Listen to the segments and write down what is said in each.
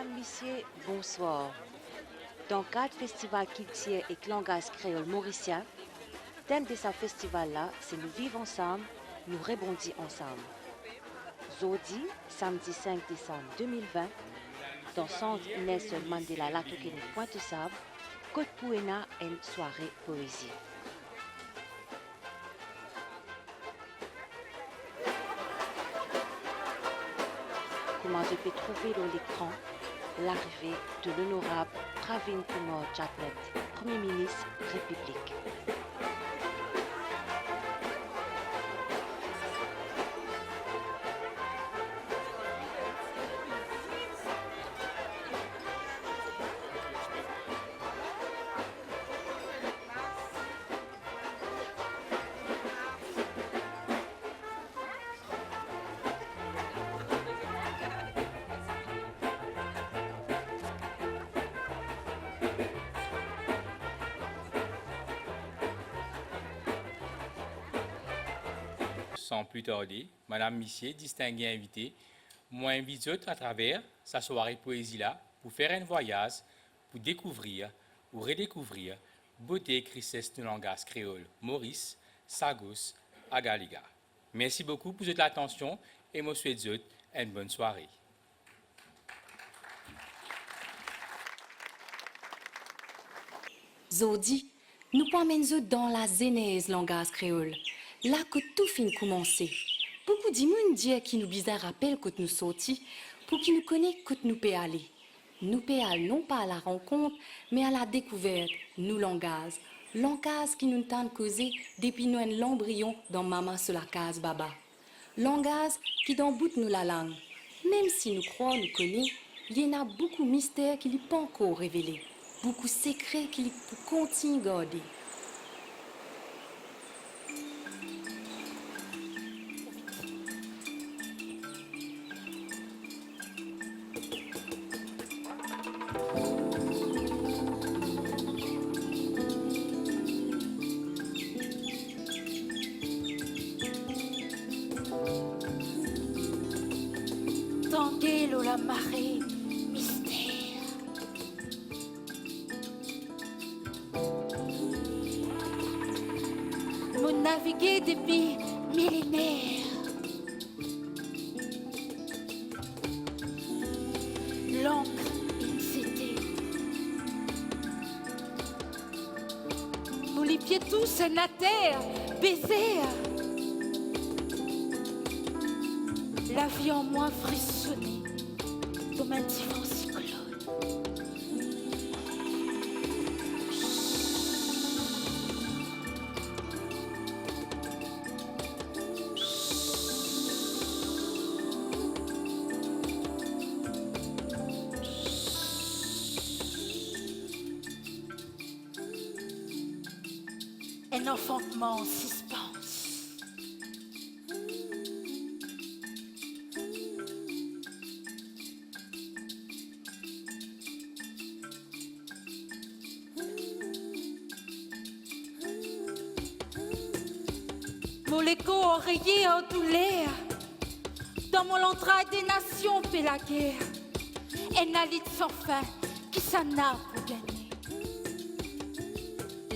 Madame, Messieurs, bonsoir. Dans le cadre du Festival culturel et langage créole mauricien, le thème de ce festival-là, c'est nous vivons ensemble, nous rebondissons ensemble. Aujourd'hui, samedi 5 décembre 2020, dans le centre Nelson Mandela Latokene Pointe-Sable, Côte Pouena et une soirée poésie. Comment je peux trouver dans l'écran l'arrivée de l'honorable Pravin Kumar Jagnath, Premier ministre République. Sans plus tarder, Madame Missier, distinguée invitée, moi invite à travers sa soirée poésie-là pour faire un voyage, pour découvrir ou redécouvrir beauté et richesse du langage créole, Maurice, Sagos, Agaliga. Merci beaucoup pour votre attention et je vous souhaite une bonne soirée. Zodi, nous promènons dans la genèse langage créole, là que tout fin commencé. Beaucoup de monde dit qui nous bizarre rappel que nous sortis, pour qui nous connaît que nous peut aller. Nous peut aller non pas à la rencontre, mais à la découverte, nous langage. Langage qui nous tente causer depuis nous l'embryon dans maman sur la case baba. Langage qui dans bout nous la langue. Même si nous croyons, nous connaissons, il y en a beaucoup de mystères qui ne sont pas encore révélés. Beaucoup de secrets qu'il faut continuer à garder. Tanguer l'eau la marée, mystère. Mon naviguer depuis millénaires. L'encre, il s'était. Nous les pieds tous à terre, baiser. La vie en moi frissonnait comme un divan cyclone. Un enfantement en suspense. Mon écho oreiller en douleur, dans mon entraille des nations fait la guerre. Un alite sans fin qui s'en a pour gagner.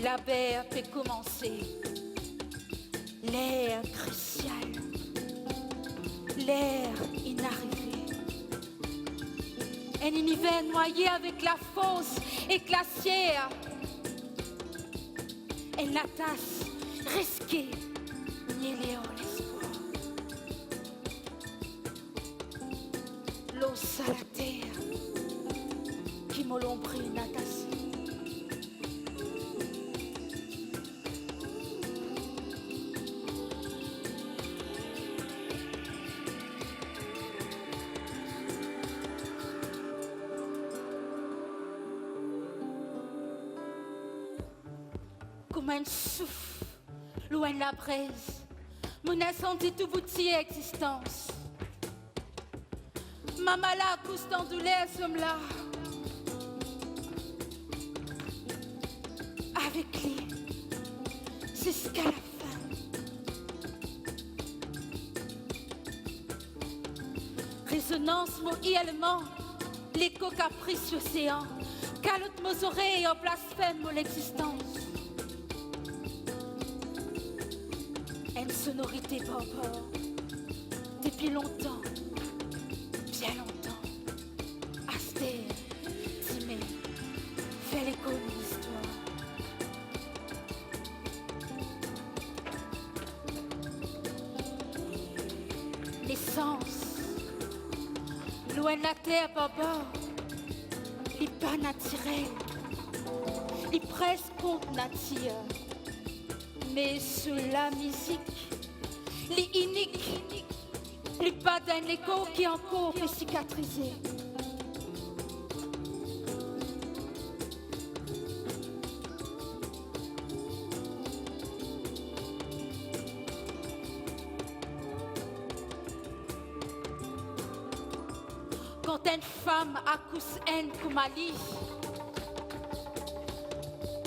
La baie peut commencer, l'air crucial, l'air inarrivé. Un univers noyé avec la fosse et glaciaire. Et la tasse risquée. Léon l'espoir. L'eau à la terre qui m'a l'ombré une attasse. Comme un souffle, loin de la braise. Mon incendie tout bouti existence. Maman là, couche en douleur, somme là. Avec lui, jusqu'à la fin. Résonance, mot allemand, l'écho caprice l'océan, calotte mes oreilles en blasphème mon existence. Une sonorité barbare, depuis longtemps, bien longtemps, Astère, Timée, fait l'écho de l'histoire. L'essence, loin de la terre barbare, il pas naturel, il presque contre nature. Mais sur la musique, les uniques, les pas d'un écho qui encore fait cicatriser. Quand une femme accouche haine comme Ali,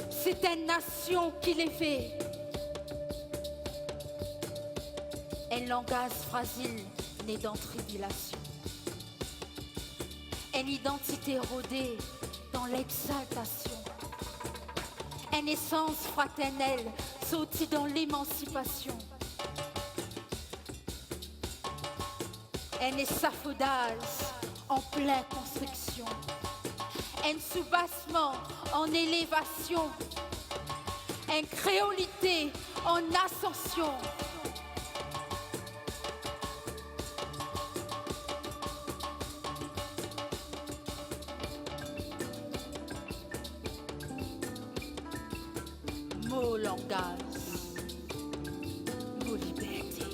c'est une nation qui les fait. Un langage fragile né dans tribulation. Une identité rodée dans l'exaltation. Une essence fraternelle sortie dans l'émancipation. Un échafaudage en pleine construction. Un soubassement en élévation. Une créolité en ascension. Mon langage, mon liberté.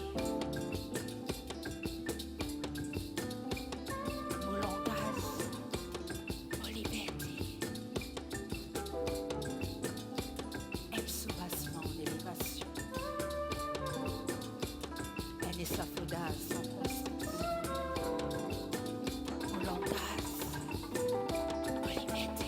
Mon langage, mon liberté. Un soubassement d'élévation. Un échafaudage sans construction. Mon langage, mon liberté.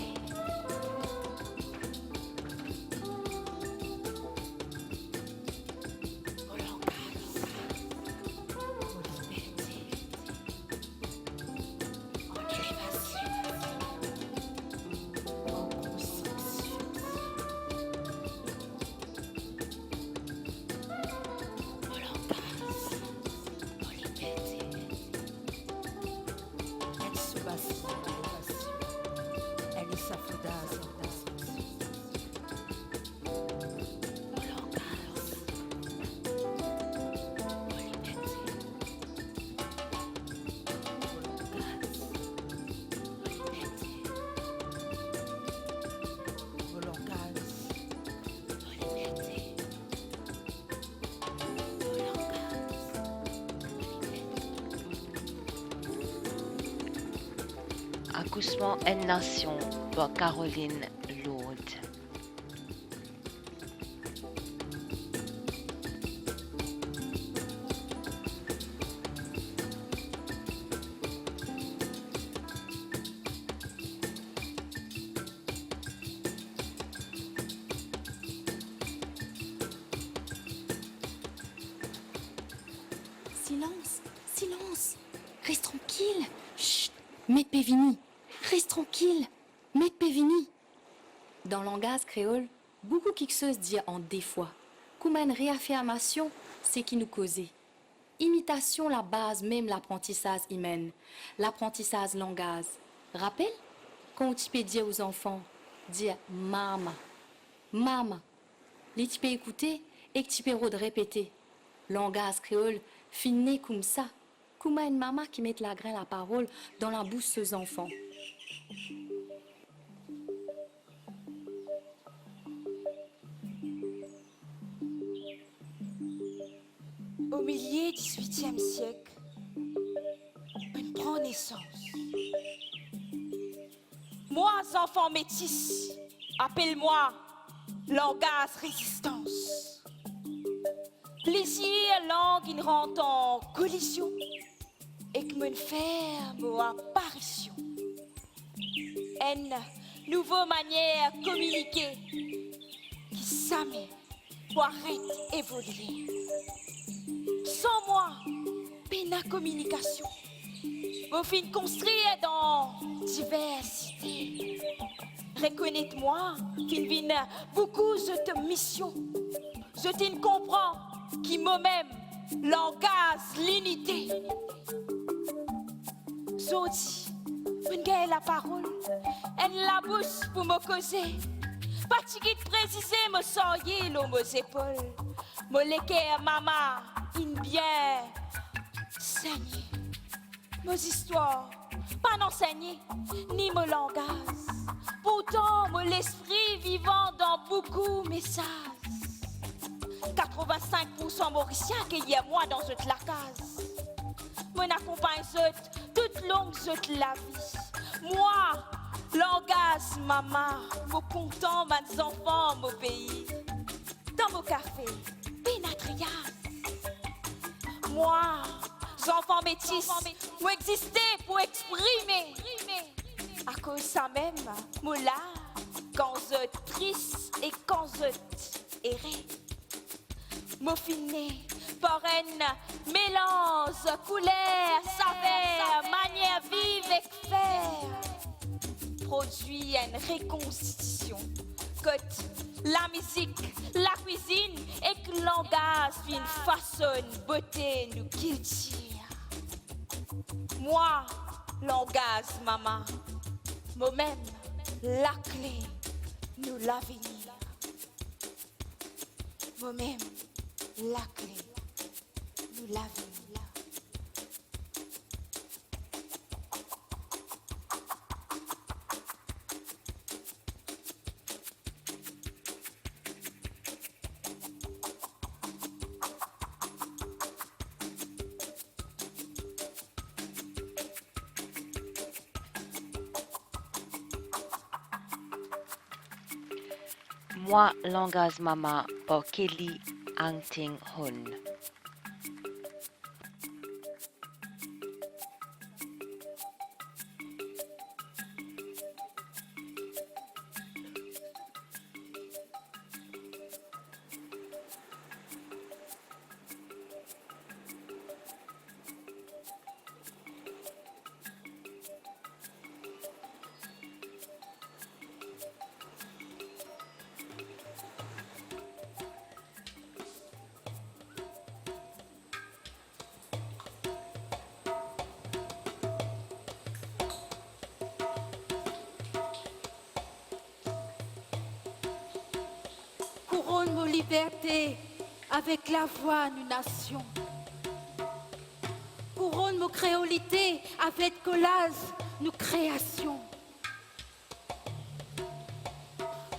Accouchement en nation par Caroline Lourde. Silence, silence. Reste tranquille. Chut, Maître Pévini. Reste tranquille. Maître Pévini. Dans le langage créole, beaucoup qui se dit en des fois. Comme une réaffirmation, c'est qui nous causait. Imitation, la base, même l'apprentissage humain. L'apprentissage langage. Rappel? Quand tu peux dire aux enfants, dire maman. Maman. Les tu peux écouter et que tu peux répéter. Langage créole, fini comme ça. Comme une maman qui met la graine la parole dans la bouche de ses enfants. Au milieu du XVIIIe siècle, on prend naissance. Moi, enfant métis, appelle-moi langage résistance. Plaisir, langue, il rentre en collision et que me ferme apparition. Une nouvelle manière de communiquer qui s'amène pour arrêter évoluer. Sans moi, peine à communication. Vous fin construire dans diversité. Reconnaitre-moi, fin vin beaucoup de mission. Je t'en comprends qui moi-même langage l'unité. Zodi, une la parole, elle la bouche pour me causer. Fatigué de préciser, me soyez l'homme aux épaules. Me l'équerre, maman, in bien saigné. Mes histoires, pas n'enseigner, ni me langage. Pourtant, me l'esprit vivant dans beaucoup de messages. 85% mauricien qu'il y a moi dans cette la case. Mon accompagne toute longue la vie. Moi, langage maman, mon content mes enfants, mon pays. Dans mon café, pénatria. Moi, enfants métis, moi exister pour exprimer. À cause ça même, moi là, quand je triste et quand je erré. Moi fini par un mélange, couleur, saveur, manière vive et faire. Produit une reconstitution. Que la musique, la cuisine et que le langage une façon, beauté nous culture. Moi, langage, maman, moi-même, la clé, nous l'avenir. Moi-même, la clé, nous l'avenir. Moi, langage mama par Kelly Angting Hun. Couronne nos libertés avec la voix d'une nation. Couronne nos créolités avec collage nos créations.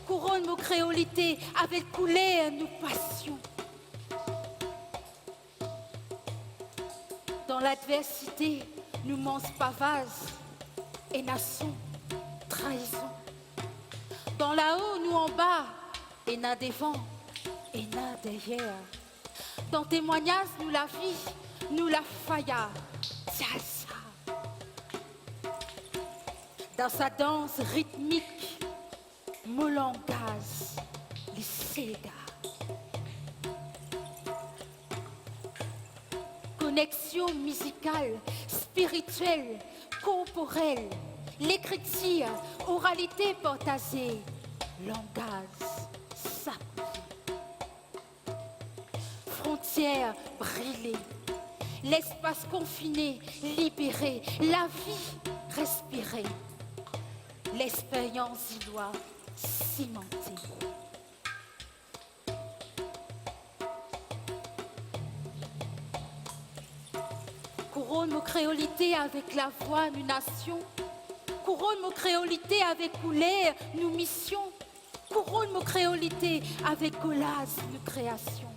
Couronne nos créolités avec couleur nos passions. Dans l'adversité, nous monstres pavages et nations, trahison. Dans la haut, nous en bas, et n'a devant, et n'a derrière. Dans témoignage, nous la vie, nous la faya, salsa. Dans sa danse rythmique, mon langage, les ségas. Connexion musicale, spirituelle, corporelle, l'écriture, oralité partagée, langage sapé. Frontières brûlées, l'espace confiné, libéré, la vie respirée. L'expérience y doit cimenter. Couronne nos créolités avec la voix d'une nation. Couronne nos créolités avec couleur, nous mission. Couronne nos créolités avec collage, nous création.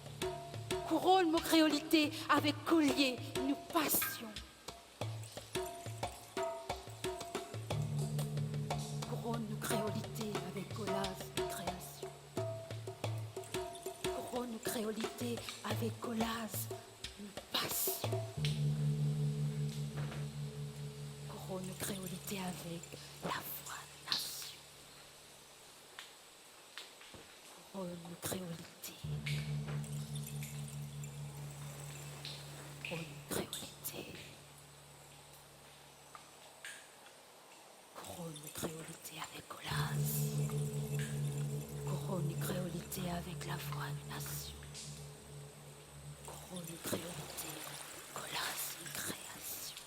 Couronne nos créolités avec collier, nous passion. Couronne nos créolités avec collage, nous création. Couronne nos créolités avec collage, nous passion. Couronne nos créolités avec la voix nation. Couronne nos créolités. Couronne nos créolités. Couronne créolité avec Colas. Couronne créolité avec la foi d'une nation. Couronne créolité, Colas une création.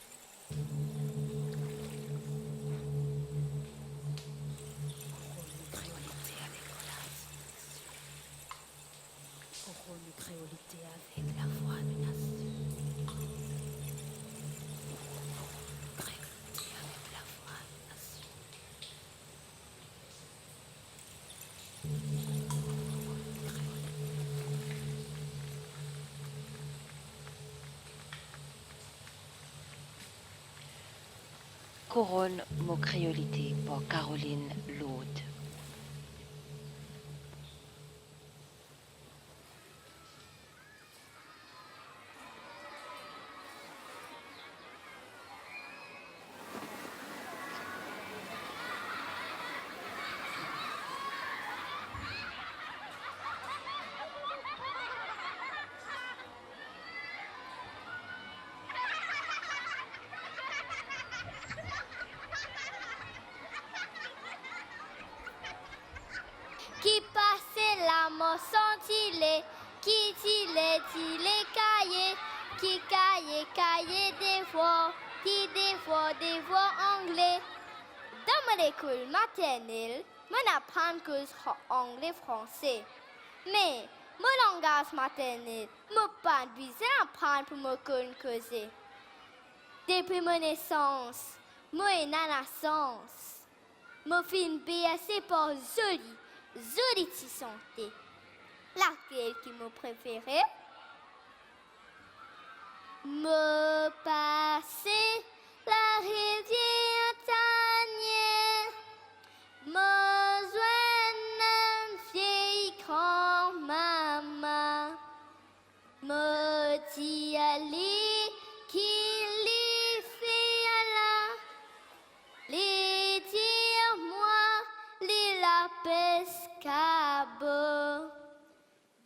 Couronne créolité avec Colas une nation. Couronne créolité avec la foi d'une nation. Créolité avec la foi d'une nation. Couronne mon créolité par Caroline Laude. Qui passait la mort sentit-les, qui dit-les cahiers, qui cahier des voix anglais. Dans mon école maternelle, on apprend que anglais français. Mais mon langage maternel, mon pas besoin d'apprendre pour me causer. Depuis mon naissance, moi et la naissance, mon film BSC par jolie santé. Laquelle qui me préférait? Me passer la rivière tanière, me joindre un vieil grand-maman, me dire qu'il y fait là, les dire moi, les la pescabo,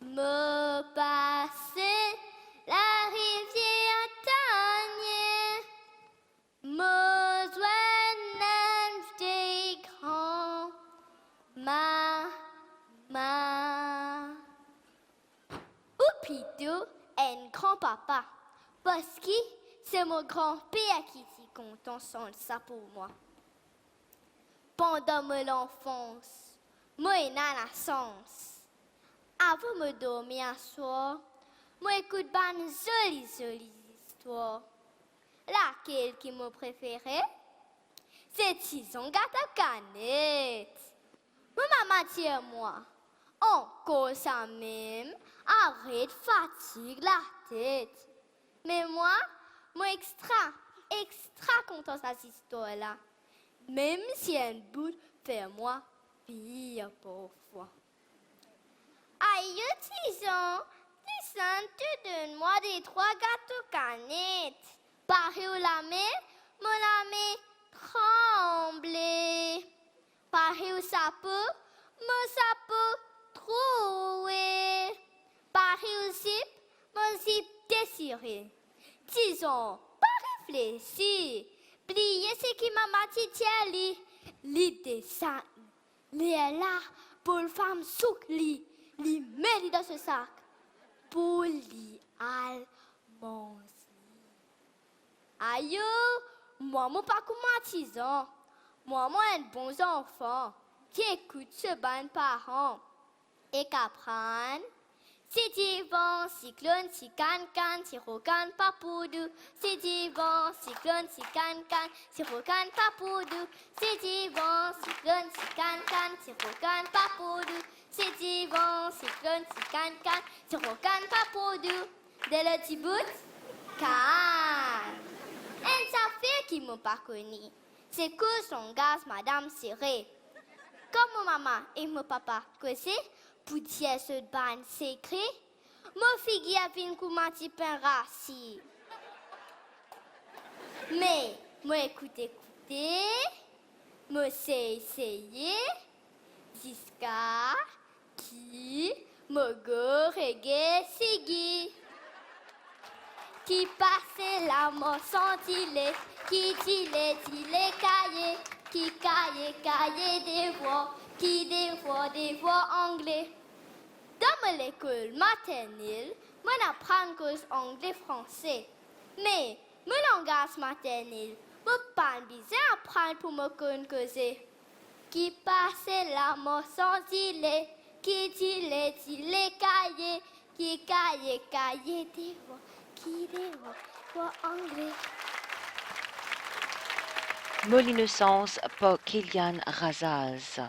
me passer la rivière tanière, me joindre des grands maman. Ou plutôt un grand-papa, parce que c'est mon grand-père qui dit content sans ça pour moi. Pendant mon enfance, moi et la naissance, avant de dormir un soir, moi écoute une jolie histoire. Laquelle qui me préférait? C'est Tison Gâteau Canette. Ma maman dit à moi, encore ça même, arrête, fatigue la tête. Mais moi extra content de cette histoire-là. Même si un bout fait moi pire parfois. Aïe, Tison, tu donnes-moi des 3 gâteaux canettes. Pareil au lamet, mon lamet tremblait. Pareil au sapin, mon sapin troué. Pareil au zip, mon zip désiré. Tison, pas réfléchir. Plier ce qui m'a mati l'idée ça. Les là pour le femme souk li met dans ce sac pour li al manger. Aïe, moi pas comme Tison. Moi un bon enfant qui écoute ce bon parent et qu'apprenne. Si divan, cyclone, si can, si rocan, papoudou. Si divan, cyclone, si can, si rocan, papoudou. Si divan, cyclone, si can, si rocan, papoudou. Si divan, cyclone, si can, si rocan, papoudou. Dès le petit bout, can. Un affaire qui m'a pas connu, c'est que son gaz, madame, serré. Comme ma maman et mon papa causaient, pour dire ce ban secret, mon fille a vu comment tu peux rassis. Mais, moi écoute, moi essayé, jusqu'à qui me go reggae sigui. Qui passait la mort sentit-les, qui dit les cahiers, qui caille des voix anglais. Dans l'école maternelle, on apprend cause anglais-français. Mais, mon langage maternel, je pas besoin d'apprendre pour me causer. Qui passe la mort sans gilet, qui dit les cahiers, qui caille des voix anglais. Mot l'innocence par Kylian Razaz.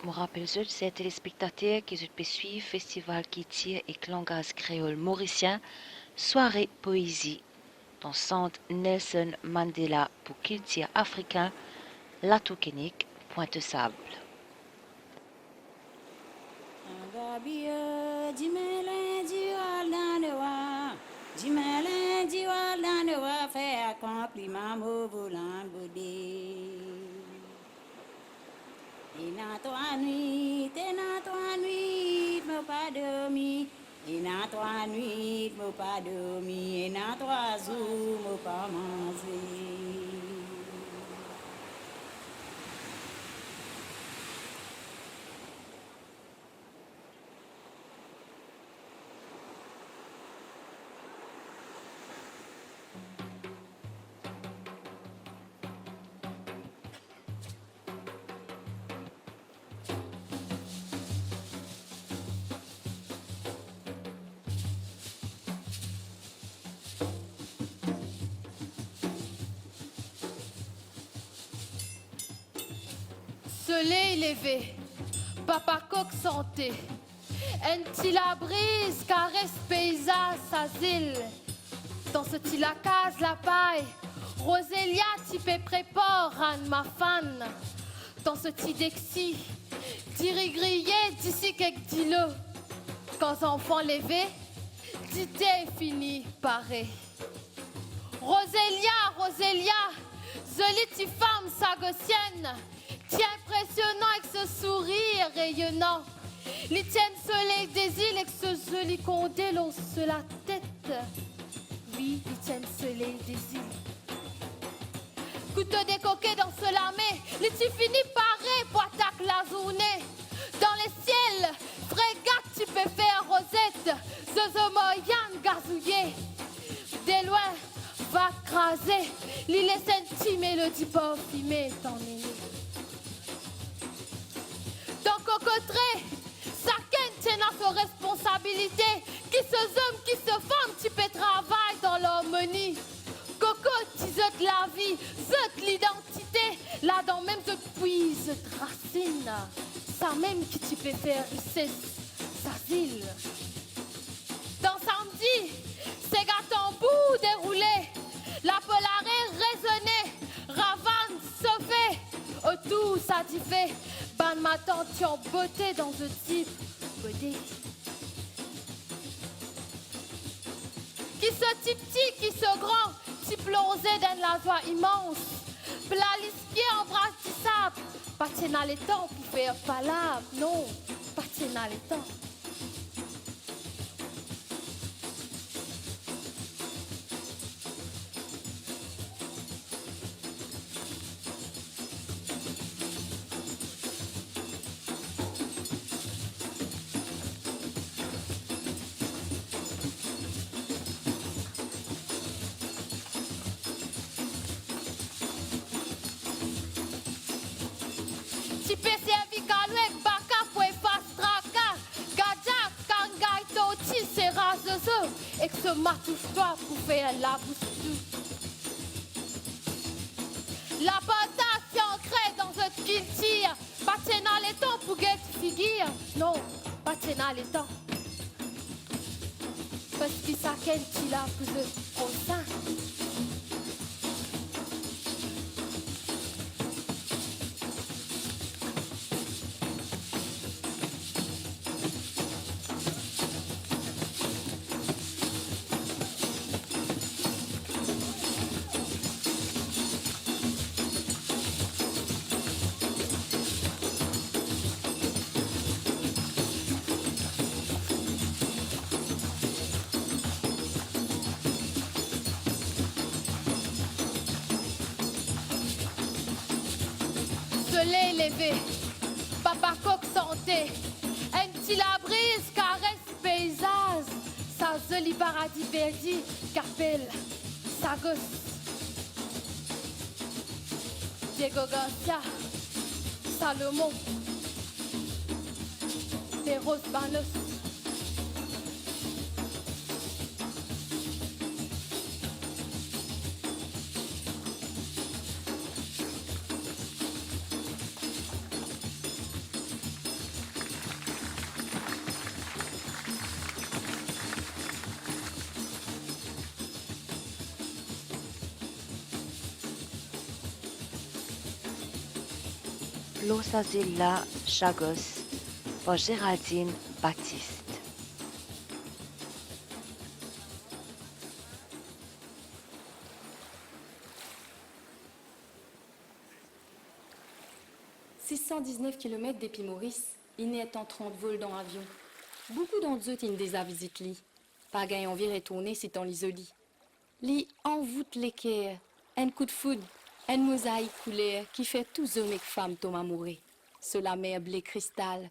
Je rappelle ces téléspectateurs qui peuvent suivre le festival qui tire et langage créole mauricien, soirée poésie, dans le centre Nelson Mandela pour culture africain, la Touquenique, Pointe-Sable. Ina toi nuit, me pas dormi. Ina toi nuit, me pas dormi. Ina toi jour, me pas manger. Soleil levé, papa coq santé, un petit la brise caresse paysage asile. Dans ce petit la case la paille, Rosélia type prépare Anne ma fan. Dans ce petit dexi, tiri grillé d'ici quelques dilo. Quand enfant levé, dité fini pareil. Rosélia, jolie petite femme sagotienne. Tiens impressionnant avec ce sourire rayonnant. Les tiennes soleil des îles avec ce joli condé l'on sur la tête. Oui, les tiennes soleil des îles. Couteau décoqué dans ce lamé, les tu finis paré pour attaquer la journée. Dans les ciels, frégate tu peux faire rosette. Zozo moyen gazouillé. De loin, va craser. L'île est senti mélodie pas fumée t'en est. Dans Cocotré, chacun tient à sa responsabilité. Qui se zoom, qui se forme, tu peux travailler dans l'harmonie. Coco, tu zot la vie, zot l'identité. Là-dedans même te puise, te racine. Ça même qui tu peux faire, c'est sa ville. Dans samedi, c'est gâteau bout déroulé. La polarée résonnée, ravane sauvé. Autour ça t'y fait. Ban ma tante en beauté dans ce type beauté. Qui se type petit, qui se grand, t'y plongé dans la joie immense. Plalisquier en bras du sable, pas tiens les temps pour faire palabre, non, pas tiens les temps. Et que ce matouche-toi pour faire la bouche. La plantation crée dans ce qu'il tire. Pas tenant les temps pour get figure. Non, pas tenant les temps. Parce qu'il s'accède qu'il a plus de constant. soleil levé, papa coq santé, un petit la brise caresse paysage, sa joli paradis perdu qu'appelle sa gosse. Diego Garcia, Salomon, des roses banos. Los Azilla Chagos par Géraldine Baptiste. « 619 km depuis Maurice, il n'est en 30 vols dans l'avion. Beaucoup d'entre eux, ils des visites li. Pas gagne envie de retourner si t'en l'isoli. Li envoûte l'équerre, un coup de foudre, un mosaïque couleur qui fait tous hommes et femmes tomber amoureux. Sur la mer blé cristal,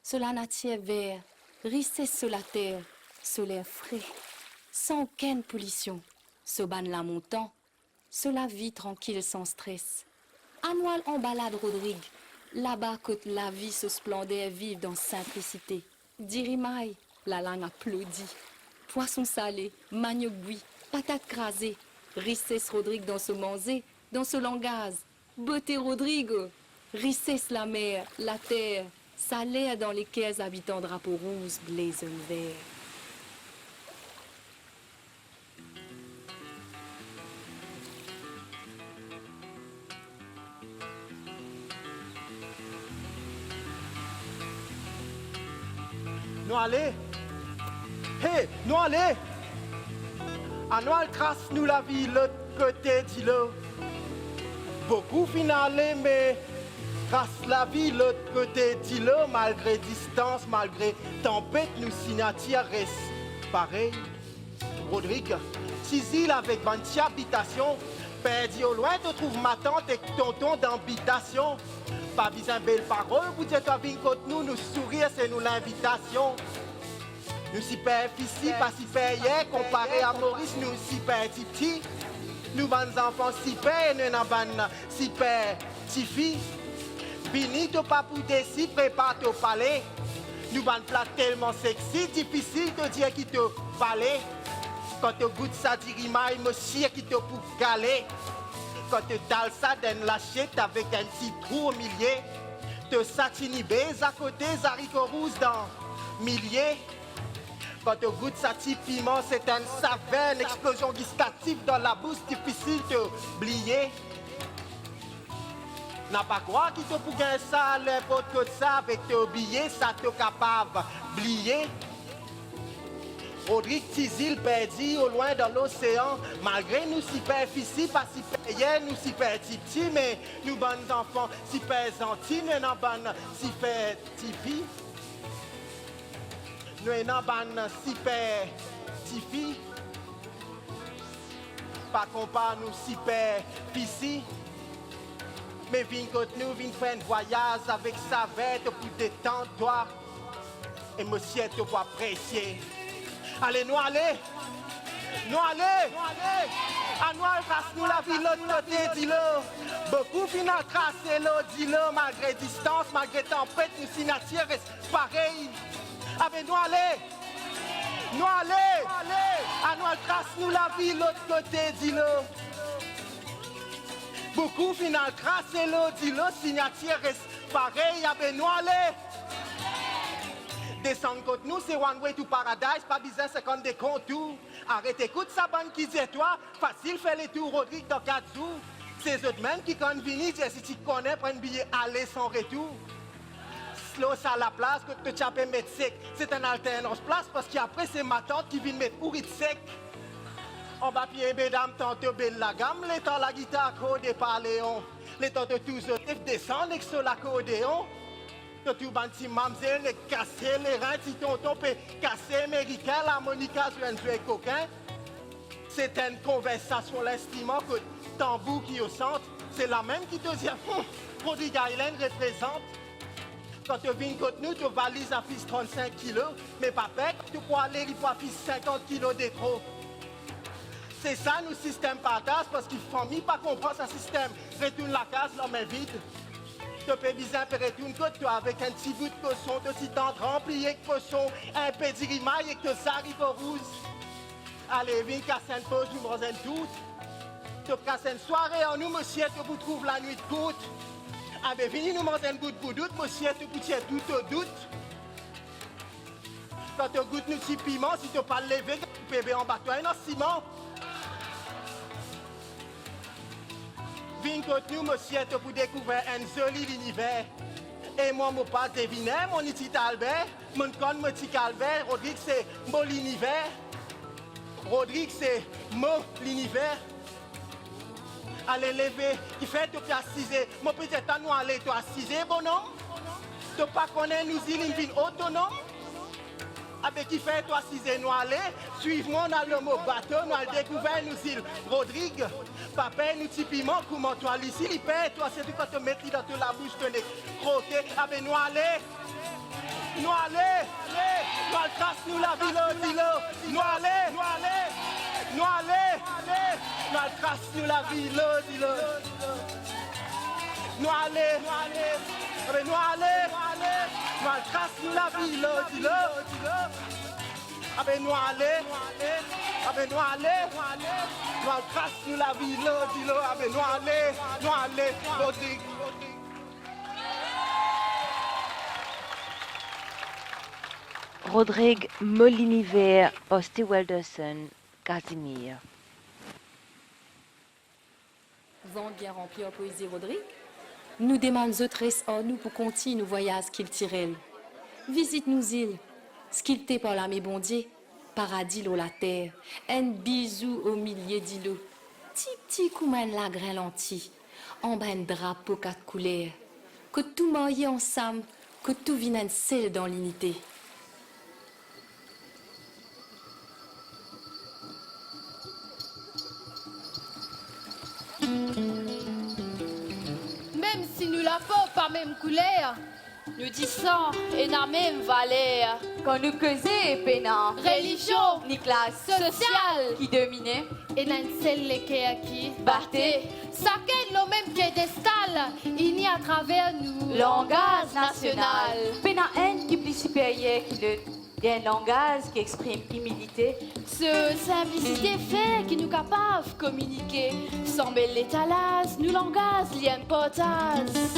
sur la nature vert, rissé sur la terre, sur l'air frais, sans aucune pollution, sur ban la montant, sur la vie tranquille sans stress. Annual en balade Rodrigue, là-bas côté la vie se splendeur vive dans simplicité. Dirimaille, la langue applaudit. Poisson salé, manioc bouilli, patate crasée, rissesse Rodrigue dans ce manger, dans ce langage. Beauté Rodrigo, rissesse la mer, la terre, salaire dans les caisses habitants drapeaux rouges, blason vert. Nous allons. Hey, nous allons. À nous trace nous la vie l'autre côté d'îlot. Beaucoup finalé, mais trace la vie l'autre côté d'îlot, malgré distance, malgré tempête, nous signataires restent pareil. Rodrigue, 6 îles avec 20 habitations. Perdu au loin, tu trouves ma tante et tonton d'habitation. Pas besoin de belles paroles, vous êtes à contre nous, nous sourire, c'est nous l'invitation. Nous si père ici, pas si père hier, comparé à Maurice, nous si père petit. Nous bonnes enfants si père, nous n'en bonnes si père si fille. Bini to pas pour décider, prépare ton palais. Nous bonnes plats tellement sexy, difficile de dire qui te valait. Quand tu goûtes ça, dirimaille, monsieur qui te pour galer. Quand tu tales ça d'une lachette avec un petit trou au milieu, te satinibés à côté, haricots rouges dans milliers. Quand tu goûtes ça, petit piment, c'est un saveur, une explosion gustative dans la bouche, difficile de oublier. N'a pas croire qu'il te pour gagner ça, n'importe quoi ça, avec tes billets, ça te capable d'oublier. Rodrigue Tizil perdu au loin dans l'océan, malgré nous si père ici, pas si père nous si père petit, mais nous bonnes enfants si père gentils, nous n'en bonnes si père tipi. Nous n'en bonnes si père tipi. Pas compare nous si père ici. Mais viens côté nous, viens faire un voyage avec sa vête pour détendre toi. Et monsieur te pour apprécier. Allez, nous allez. Nous allez. À nous, trace-nous la vie l'autre côté, dis-le. Beaucoup final tracé l'eau, dis-le. Malgré distance, malgré tempête, nous signataires restent pareil. Avec nous allez. Nous allez. À nous, trace-nous la vie l'autre côté, dis-le. Beaucoup final tracé l'eau, dis-le. Signataires restent pareil. Avec nous allez. Descendre contre nous, c'est one way to paradise, pas besoin 50 des contours. Arrête, écoute sa bande qui dit toi, facile faire les tours, Rodrigue dans 4 jours. C'est eux mêmes qui quand venir, si tu connais, prennent billet aller sans retour. Slow ça à la place, que tu as mettre sec. C'est un alternance place parce qu'après c'est ma tante qui vient mettre pourri de sec. En bas pied, mesdames, tante belle la gamme, les temps la guitare, codé par Léon. Les temps de tous eux descendent avec sur l'accordéon. Tu vas si mamzelle casser les reins, si tonton peut casser américain, l'harmonica sur un jeu coquin. C'est une conversation, l'estimant que tambour qui au centre. c'est la même qui te dit, Rodrigue Island représente. Quand tu viens contre nous, tu valises à fils 35 kilos, mais pas pète, tu peux aller, il faut fils 50 kilos de trop. C'est ça, nous, système partage, parce qu'il faut pas comprendre ce système. Retourne la case, l'homme est vide. Tu peux bizarre, tu retournes côté toi avec un petit bout de poisson, de petit temps rempli avec poisson, un pédirimaille et que ça arrive au rouge. Allez, viens casser une pause, nous mangeons tout. Tu casses une soirée en nous, monsieur, tu vous trouves la nuit de goutte. Ah ben, venez nous manger un bout de doute, monsieur, tu goûtes doute au doute. Quand tu goûtes nous petit piment, si tu pas levé, tu peux en bateau un ciment. Viens contre nous, monsieur, pour découvrir un joli univers. Et moi, mon pas deviné, mon petit Albert, mon con, mon petit Calvert, Rodrigue, c'est mon univers. Rodrigue, c'est mon l'univers. Allez, lever, il fait te assiser. Mon petit temps, nous allons te assiser, bonhomme. Tu pas connaître nous, il est autonome. Avec qui fait toi assiser, nous aller, suivez-moi dans le mot bateau, nous allons découvrir nous îles. Rodrigue, papa, nous typiquement, comment toi ici, il paie, toi, c'est du quand tu mets dans la bouche, tu es croqué. Avec nous aller, nous aller, nous allons trace nous la ville, dis-le, nous aller, nous aller, nous aller, nous allons trace nous la ville, dis-le. Nous aller, nous aller, avec nous aller, nous allons trace nous la ville, dis-le. Avec nous aller, avec nous aller, nous allons trace nous la ville, dis-le. Avec nous aller, Rodrigue. Rodrigue Moliniver, Osti Welderson, Casimir. Vent bien rempli en poésie, Rodrigue. Nous demandons autres en nous pour continuer nos voyages qu'il tire. Visite nos îles, ce qu'il t'est par là, mes bon Dieu, paradis l'eau la terre, un bisou au milieu d'îlot, petit comme un lagrin lenti, en bas un drapeau quatre couleurs, que tout marié ensemble, que tout vienne un seul dans l'unité. Même si nous la faisons par même couleur, nous disons et la même valeur. Quand nous causons pénant, Religion, ni classe sociale, qui dominait, et n'a celle qui Barthé, chacun nos mêmes piédestal, il y a à travers nous langage national. Pénant haine qui plus supérieur qui le d'un langage qui exprime humilité. Ce simplicité fait qui nous capable de communiquer. Sans mêler l'étalage, nous langage l'importance.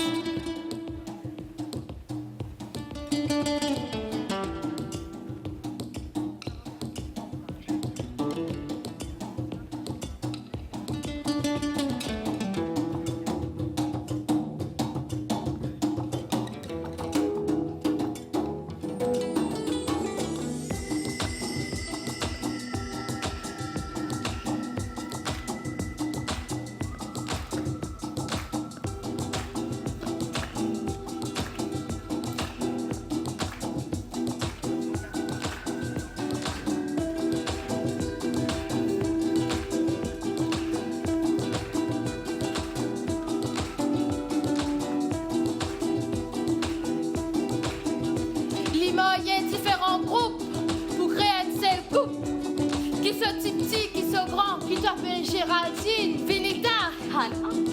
Géraldine, Vinita,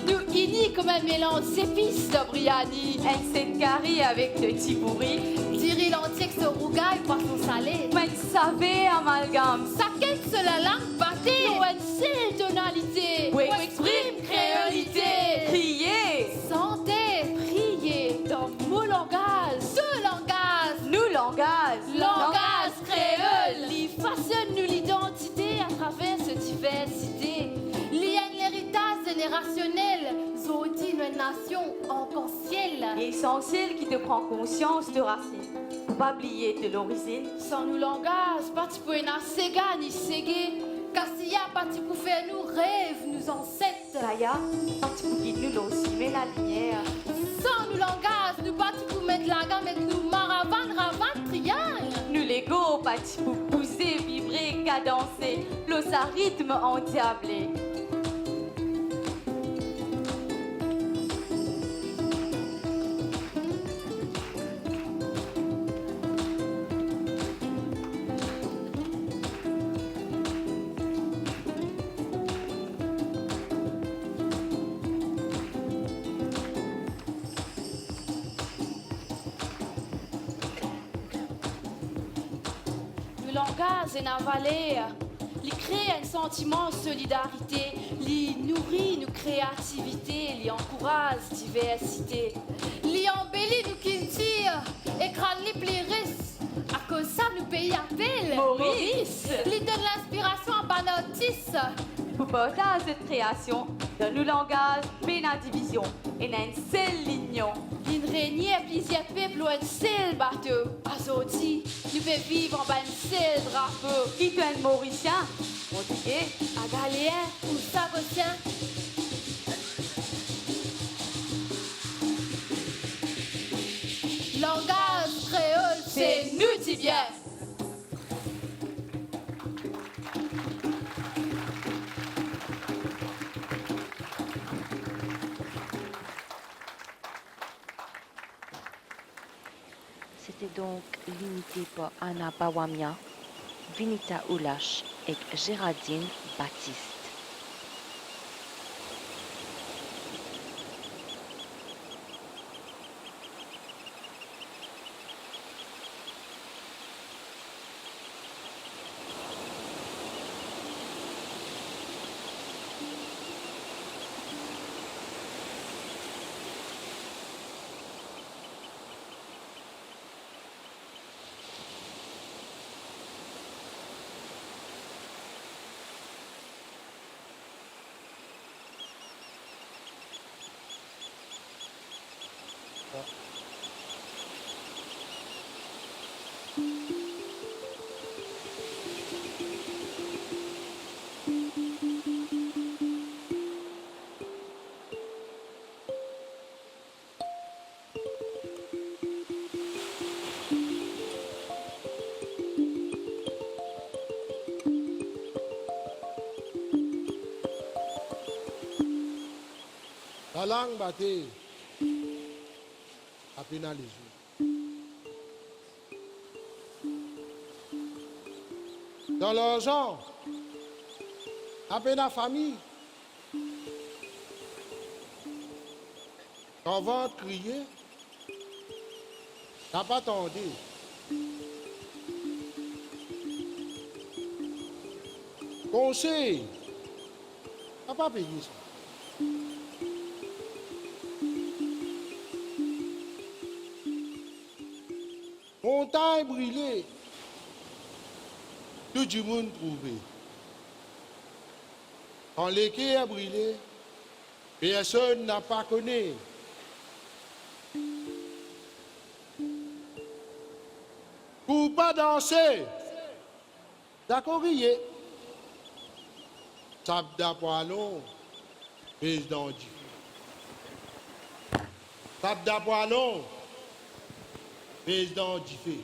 nous unis comme un mélange d'épices de Briani. Un set curry avec le tibouri. Diri l'antique se rougaille, poisson salé. Mais savez amalgame. Ça quitte la langue battée. Ou une seule tonalité. Ou exprime créolité. Crier. Sentez, prier. Dans mon langage. Ce langage. Nous langage. Langage créole. Il façonne nous l'identité à travers cette diversité. L'héritage générationnel, zodi une nation encore ciel. Essentiel qui te prend conscience de racines. Pour pas oublier de l'origine. Sans nous langage, pas tu peux na séga ni ségué. Cassia, pas tu peux faire nous rêves, nous ancêtres. Kaya, pas tu peux guider nous aussi, mais la lumière. Sans nous langage, nous pas tu peux mettre la gamme et nous maravan, triangle. Nous l'ego, pas tu peux pousser, vibrer, cadencer. L'os à rythme endiablé. langage et la valeur. Il crée un sentiment de solidarité, il nourrit nos créativité, il encourage la diversité. Il embellit nos cultures, écrase les plairistes. À cause ça, nous pays appellent Maurice. Il donne l'inspiration à Banotis. Pour partager cette création, dans nos langages, mais dans la division, et dans une seule ligne. Il régnait à plusieurs peuples ou un seul bateau. Aujourd'hui, nous pouvons vivre en bas un seul drapeau. Qui est un Mauricien, portugais, À Galéen ou Sarrotien. Langage créole, c'est nous qui bien. C'était donc l'unité pour Anna Bawamia, Vinita Oulash et Géraldine Baptiste. La langue battée a pénalisé. Dans l'argent, à peine la famille. Quand ventre crier, t'as pas attendu. Conseil, t'as pas payé ça. Montagne brûlée, tout le monde trouvé. Quand l'équerre a brûlé, personne n'a pas connu. Pour pas danser, d'accord, riez. Sabda Poilon, président du. Sabda Poilon, président du fait.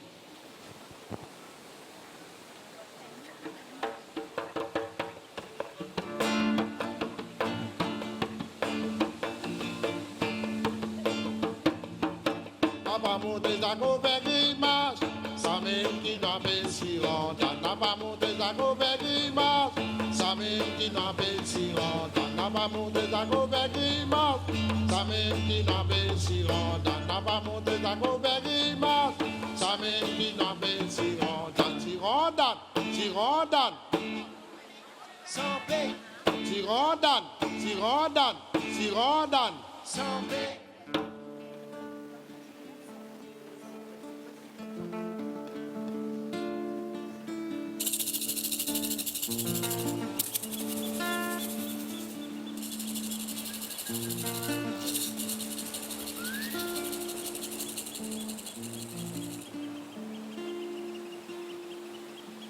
Papa monte sa grimace, sa même qui n'a pas si rentable. N'a pas monté sa grimace, sa même qui n'a pas si rentable. N'a pas monté sa grimace, sa même qui n'a pas si rentable. N'a pas monté sa grimace, sa même qui n'a pas si rentable. Tirandan, sans paix. Tirandan, sans paix.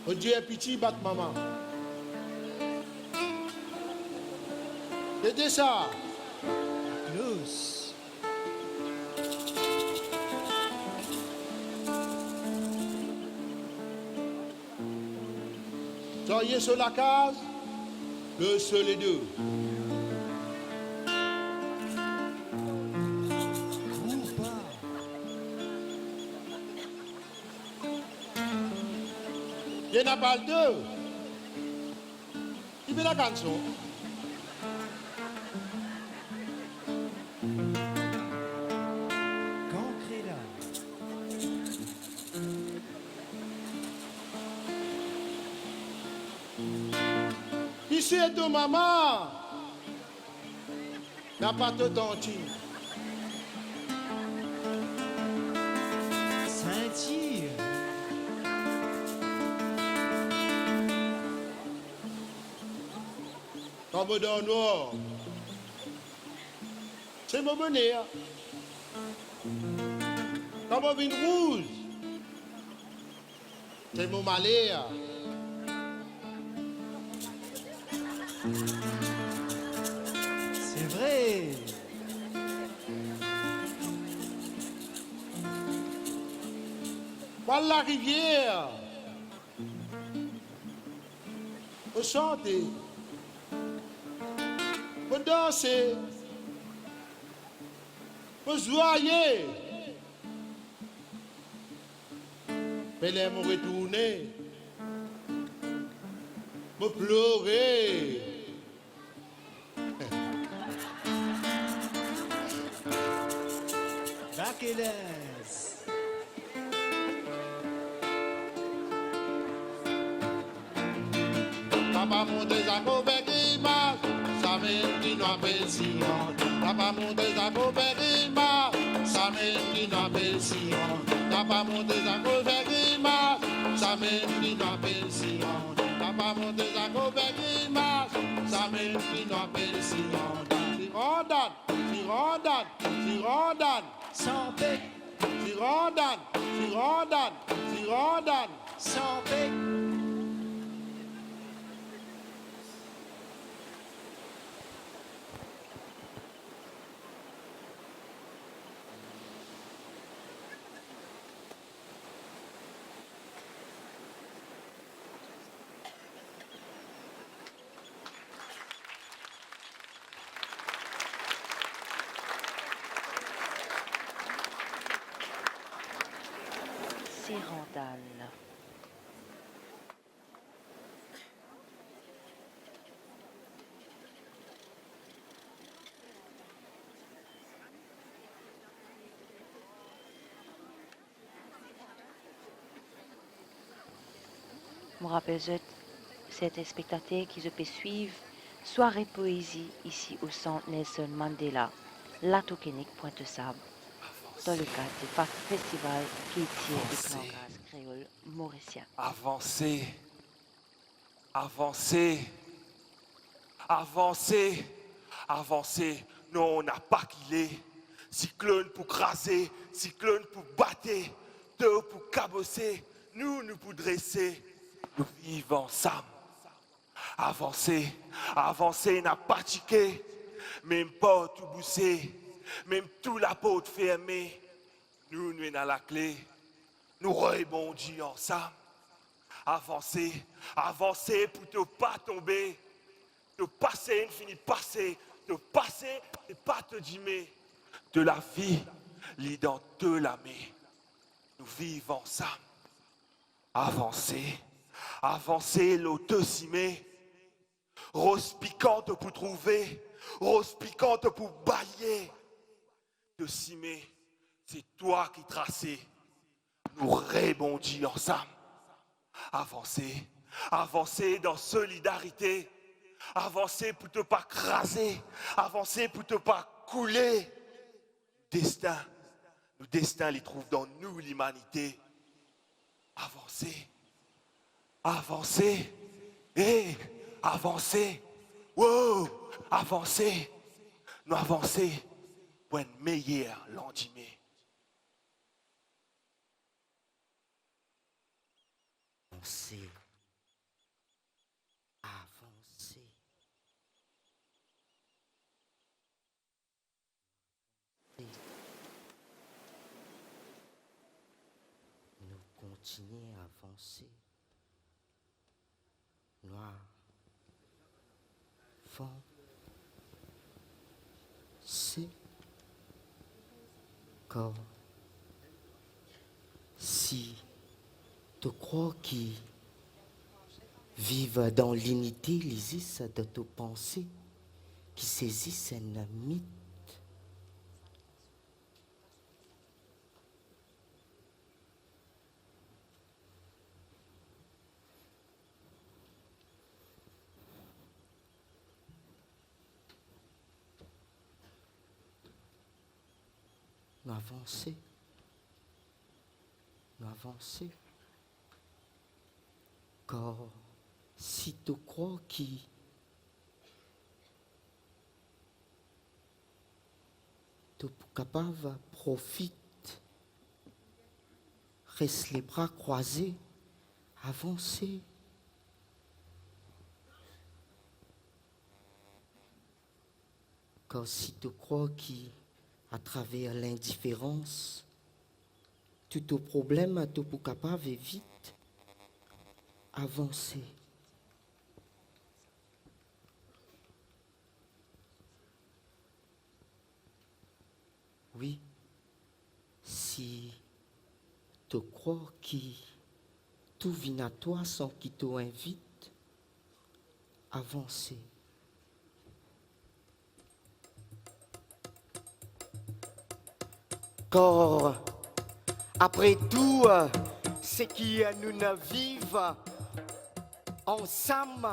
Oh Dieu, pitié, bat maman. C'était ça. Close. Soyez sur la case, le seul et deux. Il n'y en a pas deux. Il met la canson. c'est ton maman. N'a pas de denti. Saint-Dieu. Comme dans le noir. C'est mon bonheur. Comme un vin rouge. C'est mon malheur. C'est vrai. Par la rivière. Pour chanter. Pour danser. Pour joyer. Mais les me retourner. Me pleurer. Bakeles. Papa monte a coberima, sabe que não apelsión. Papa monte a coberima, sabe que não apelsión. Papa monte a coberima, sabe que não apelsión. Papa monte a coberima, sabe que não apelsión. Tirodan, Sans bec. tirodan, Sans bec. Sirandal. Je me rappelle cet spectateur qui se peut suivre soirée poésie ici au centre Nelson Mandela, La Tokenique Pointe-Sable, dans le cadre du festival Kétier et Langage créole mauricien. Avancez, avancez, avancez, avancez. Non, on n'a pas qu'il est. Cyclone pour craser, cyclone pour battre, deux pour cabosser, nous pour dresser. Nous vivons ensemble. Avancez, avancez, n'a pas tiqué. Même pas tout boussé, même tout la porte fermée. Nous dans la clé. Nous rebondissons ensemble. Avancez, avancez pour ne pas tomber. De passer, infini passer. De passer et pas te dimer. De la vie, lit dans de la main. Nous vivons ensemble. Avancez, avancez, l'auto cimé. Rose piquante pour trouver. Rose piquante pour bailler. De cimer, c'est toi qui tracé. Nous rebondissons ensemble. Avancez, avancez dans solidarité. Avancez pour ne pas craser. Avancez pour ne pas couler. Destin, le destin les trouve dans nous, l'humanité. Avancez, avancez, avancez. Wow, avancez. Nous avancer pour un meilleur lendemain. Avancez. Avancez. Nous continuons à avancer. Nous avancer. Car si tu crois qu'ils vivent dans l'unité, les de te penser, qui saisissent un mythe. nous avancer. Nous avancer. Car si tu crois qui tu es capable de profiter, reste les bras croisés, avancer. Car si tu crois qu'à travers l'indifférence, tout ton problème, tu es capable de vite avancer. Oui, si tu crois que tout vient à toi sans qu'il t'invite, avancer. Car après tout, ce qui nous vivons ensemble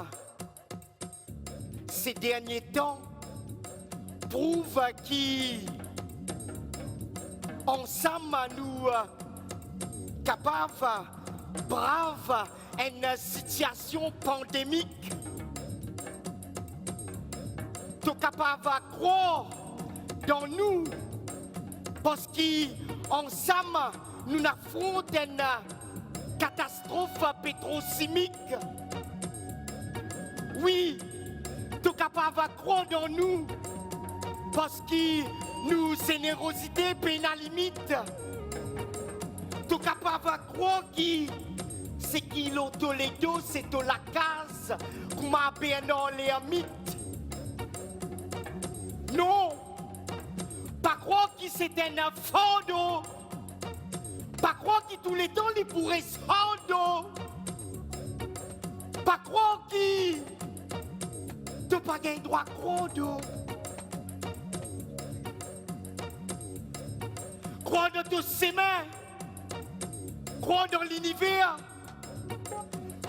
ces derniers temps prouve qu'ensemble nous capables, braves, une situation pandémique. Nous sommes capables de croire dans nous parce qu'ensemble nous affrontons une catastrophe pétrochimique. Oui, nous sommes capables de croire dans nous parce que nous générosité pénale limite. Nous sommes capables de croire que c'est qui l'autolédo, c'est de la case, comme à Bernard l'ermite. Non, pas croire que c'est un fond. Pas croire que tous les temps il pourrait se rendre. Pas croire que tu pas gain droit à croire. Croire dans tous ses mains. Croire dans l'univers.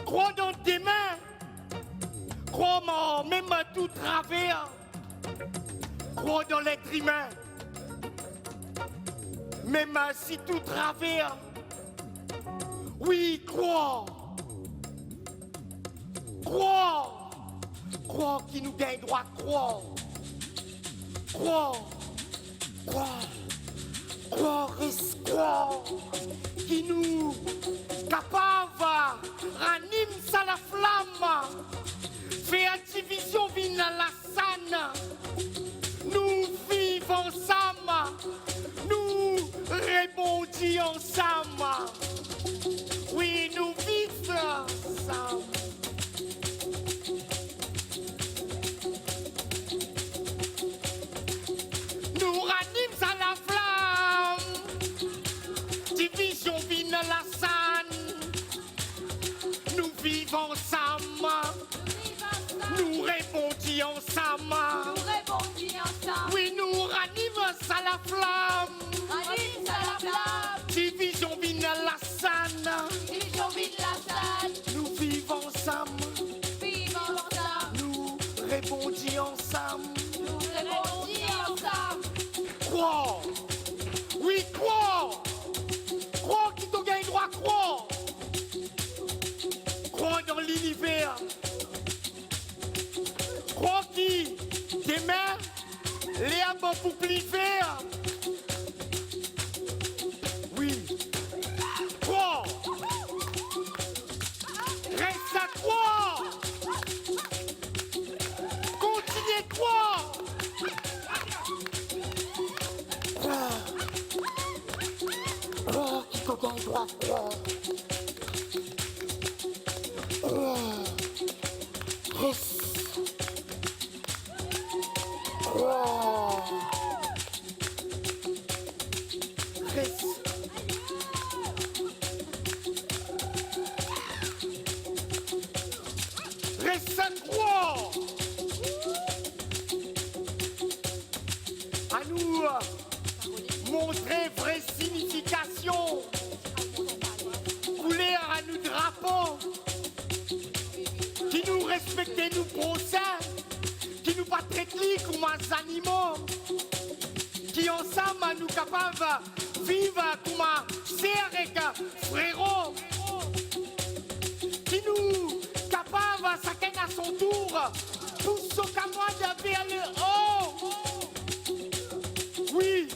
Croire dans tes mains. Croire même à tout travers. Croire dans l'être humain. Même si tout travers. Oui, croire. Croire. Croire qui nous gagne droit. Croire. Croire. Croire. Croire, croire. Qui nous capable ranime ça la flamme. Faire division vine la sanne. Nous vivons ensemble. Nous rebondissons ensemble. Oui, nous vivons ensemble. Nous ranimons à la flamme. Division vine la sanne. Nous vivons ensemble. Nous rebondissons ensemble. Oui, nous ranimons à la flamme. Division vine la sanne. Nous vivons ensemble. Nous rebondissons ensemble. Croire. Oui, croire. Croire qui te gagne droit, croire. Croire dans l'univers. Croire qui, demain, l'herbe pour plus vert. Oui. Croire. Reste à croire. Continuez à croire. Croire. Croire qui te gagne droit, croire. Croire. Reste. Croire. Reste. Reste à croire. À nous montrer vraie signification. Couleur à nous drapeaux. Qui nous respectent nous procès. Qui nous pas traitent comme des animaux. Qui ensemble ensemble, nous capables de vivre comme un frérot. Qui nous capables, chacun à son tour, tous sont capables vers le haut. Oui,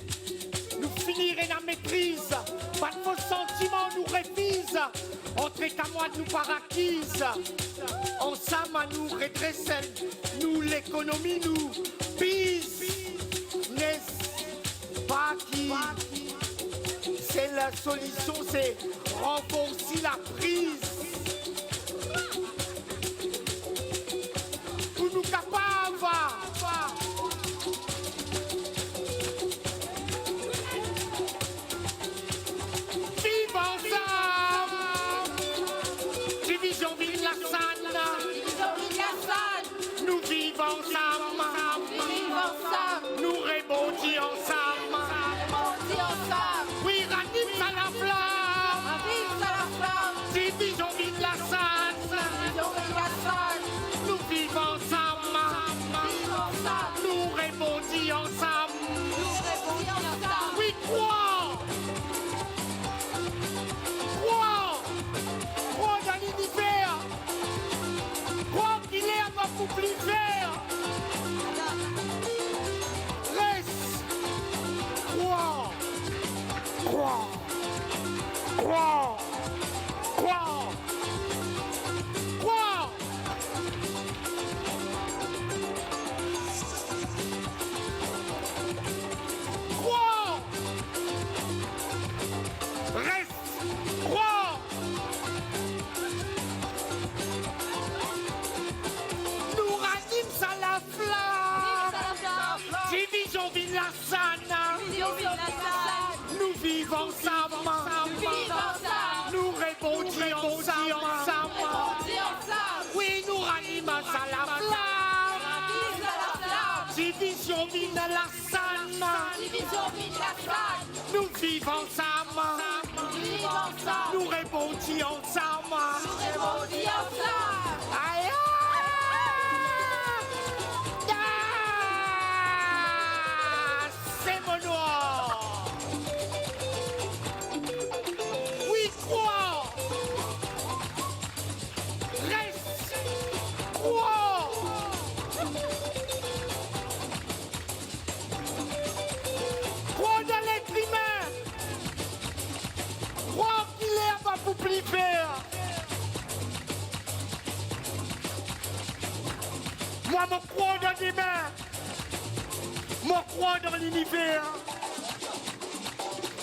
nous finirons la maîtrise. Pas de faux sentiments nous révisent. Entre camarades nous paraquise. Ensemble nous redressons. Nous l'économie nous pise. N'est-ce pas qui? C'est la solution, c'est renforcer la prise. Pour nous capables. Division Ville-la-Sanne. Nous vivons ensemble. Nous rebondis ensemble. Oui, ranime à la flamme. Division Ville-la-Sanne. Nous vivons ensemble. Nous rebondis ensemble. Oui, crois dans l'univers. Crois qu'il est à ma pouplière. Reste. Crois. Reste. Crois. Nous ranime à la flamme. Division Ville-la-Sanne. Nous vivons ensemble. Nous rebondis ensemble. Oui, nous ranimons à la flamme. Division Ville-la-Sanne. Nous vivons ensemble. Nous rebondis ensemble. Aïe, c'est mon noir. Oui, crois. Reste. Crois. Crois dans l'être humain. Crois qu'il est à ma pouplière. Moi, je crois dans les mains. Moi, je crois dans l'univers.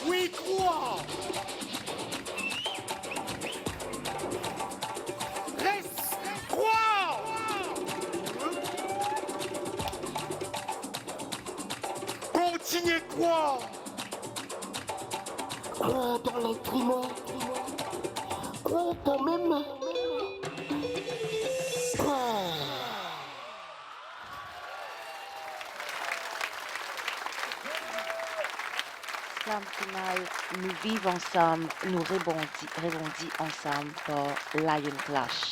Oui, crois. Reste, crois. Continuez, crois. Crois dans l'être humain. Crois quand même. Crois. Slam final, nous vivons ensemble, nous rebondis ensemble par Lion Clash.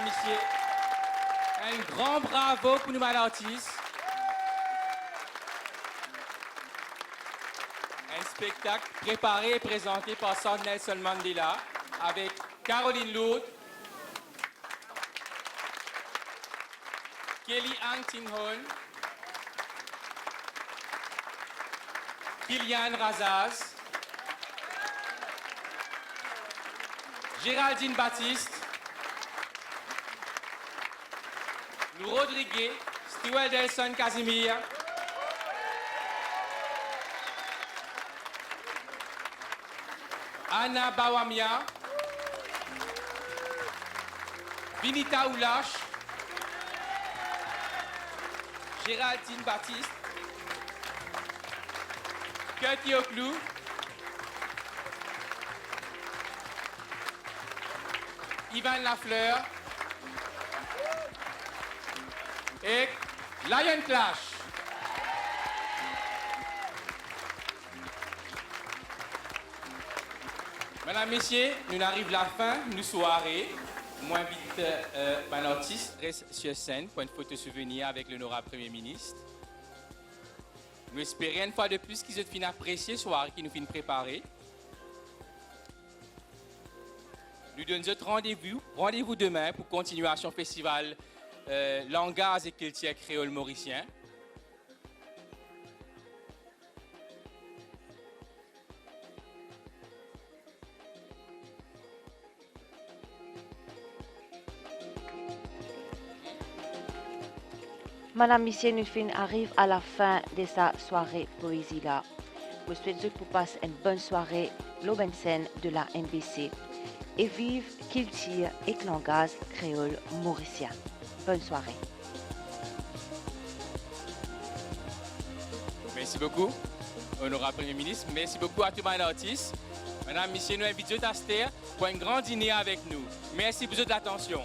Messieurs, un grand bravo pour nous, artistes. Un spectacle préparé et présenté par Sir Nelson Mandela avec Caroline Lourdes, Kelly Ang Tinghon, Kylian Razaz, Géraldine Baptiste, Lou Rodriguez, Stewart Delson Casimir, Anna Bawamia, Vinita Oulache, Géraldine Baptiste, Cathy Oclou, Ivan Lafleur et Lion Clash. Mesdames, Messieurs, nous arrivons à la fin de notre soirée. Moi, invite un artiste reste sur scène pour une photo souvenir avec l'honorable Premier ministre. Nous espérons une fois de plus qu'ils ont fini apprécier la soirée qu'ils nous finissent préparer. Nous donnons notre rendez-vous demain pour continuation festival Langage et culture créole mauricien. Madame, Monsieur, nous arrive à la fin de sa soirée poésie là. Je souhaite que vous passez une bonne soirée, l'Obensen de la NBC. Et vive culture et langage créole mauricien. Bonne soirée. Merci beaucoup, honorable Premier ministre. Merci beaucoup à tous les artistes. Madame, Monsieur, nous invitons à Aster pour un grand dîner avec nous. Merci pour votre attention.